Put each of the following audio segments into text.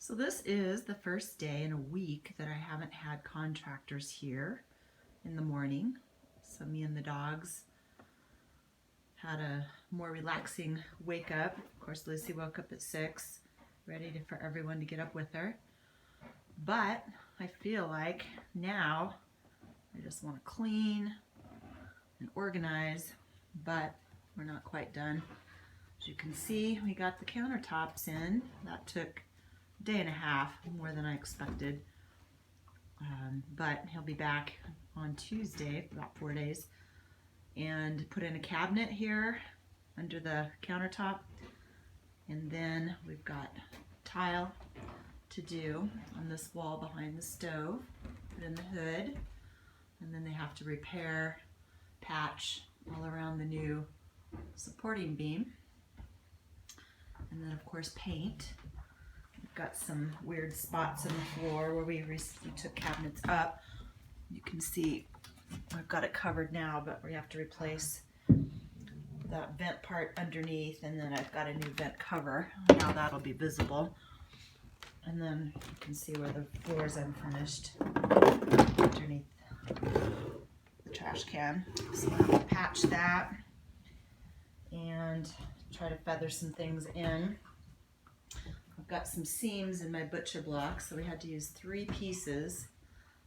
So this is the first day in a week that I haven't had contractors here in the morning. So me and the dogs had a more relaxing wake up. Of course, Lucy woke up at 6, ready for everyone to get up with her. But I feel like now I just want to clean and organize, but we're not quite done. As you can see, we got the countertops in. That took a day and a half, more than I expected. But he'll be back on Tuesday, about 4 days, and put in a cabinet here under the countertop. And then we've got tile to do on this wall behind the stove, put in the hood, and then they have to repair, patch all around the new supporting beam. And then of course paint. We've got some weird spots in the floor where we recently took cabinets up. You can see I've got it covered now, but we have to replace that vent part underneath, and then I've got a new vent cover. Now that'll be visible. And then you can see where the floor is unfinished underneath the trash can. So I'm going to patch that and try to feather some things in. I've got some seams in my butcher block, so we had to use 3 pieces.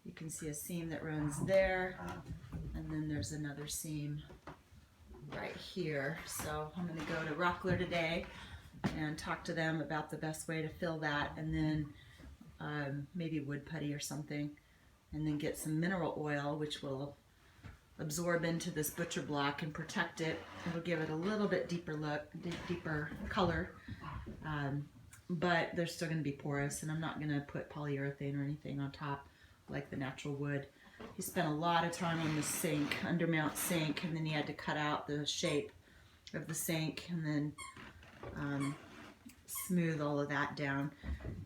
You can see a seam that runs there, and then there's another seam right here. So I'm going to go to Rockler today and talk to them about the best way to fill that, and then maybe wood putty or something, and then get some mineral oil, which will absorb into this butcher block and protect it. It'll give it a little bit deeper look, deeper color, but they're still going to be porous, and I'm not going to put polyurethane or anything on top like the natural wood. He spent a lot of time on the sink, undermount sink, and then he had to cut out the shape of the sink and then smooth all of that down.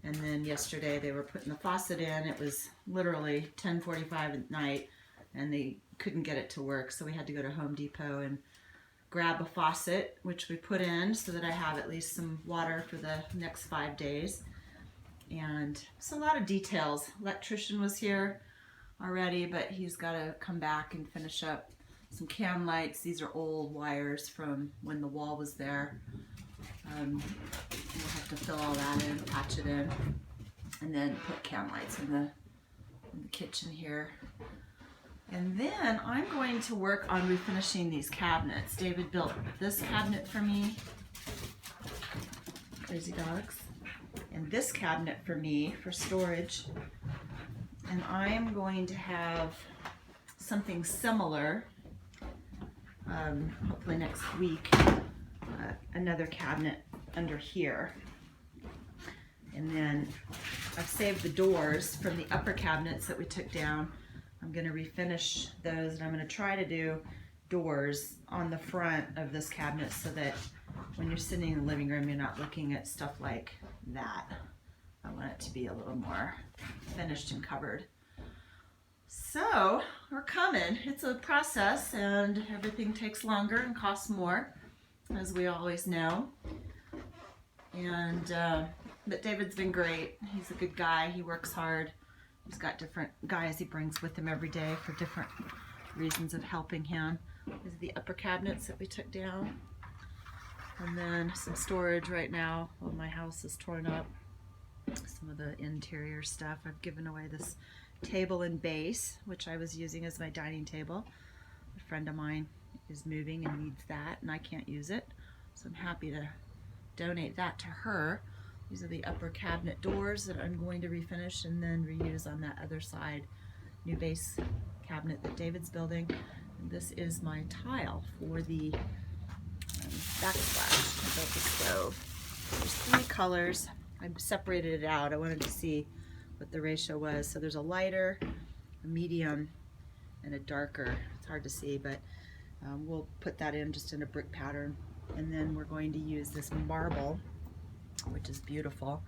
And then yesterday they were putting the faucet in. It was literally 10:45 at night and they couldn't get it to work, so we had to go to Home Depot and grab a faucet, which we put in so that I have at least some water for the next 5 days. And it's a lot of details. Electrician was here already, but he's got to come back and finish up some can lights. These are old wires from when the wall was there. We'll have to fill all that in, patch it in, and then put can lights in the kitchen here. And then I'm going to work on refinishing these cabinets. David built this cabinet for me, crazy dogs, and this cabinet for me for storage. And I'm going to have something similar, hopefully next week, another cabinet under here. And then I've saved the doors from the upper cabinets that we took down. I'm going to refinish those, and I'm going to try to do doors on the front of this cabinet so that when you're sitting in the living room, you're not looking at stuff like that. I want it to be a little more finished and covered. So we're coming. It's a process, and everything takes longer and costs more, as we always know. And but David's been great. He's a good guy. He works hard. He's got different guys he brings with him every day for different reasons of helping him. These are the upper cabinets that we took down. And then some storage right now while my house is torn up. Some of the interior stuff. I've given away this table and base, which I was using as my dining table. A friend of mine is moving and needs that, and I can't use it. So I'm happy to donate that to her. These are the upper cabinet doors that I'm going to refinish and then reuse on that other side. New base cabinet that David's building. And this is my tile for the backsplash. I built the stove. There's 3 colors. I separated it out. I wanted to see what the ratio was. So there's a lighter, a medium, and a darker. It's hard to see, but we'll put that in just in a brick pattern. And then we're going to use this marble, which is beautiful,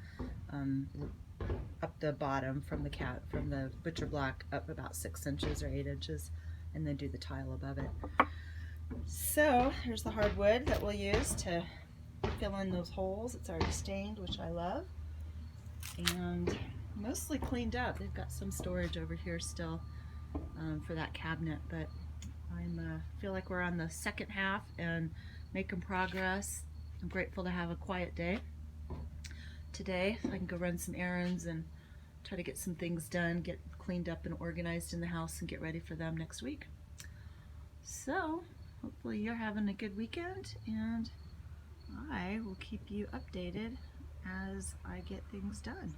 up the bottom from the butcher block up about 6 inches or 8 inches, and then do the tile above it. So here's the hardwood that we'll use to fill in those holes. It's already stained, which I love. and mostly cleaned up. They've got some storage over here still for that cabinet, but I feel like we're on the second half and making progress. I'm grateful to have a quiet day today. I can go run some errands and try to get some things done, get cleaned up and organized in the house, and get ready for them next week. So hopefully you're having a good weekend, and I will keep you updated as I get things done.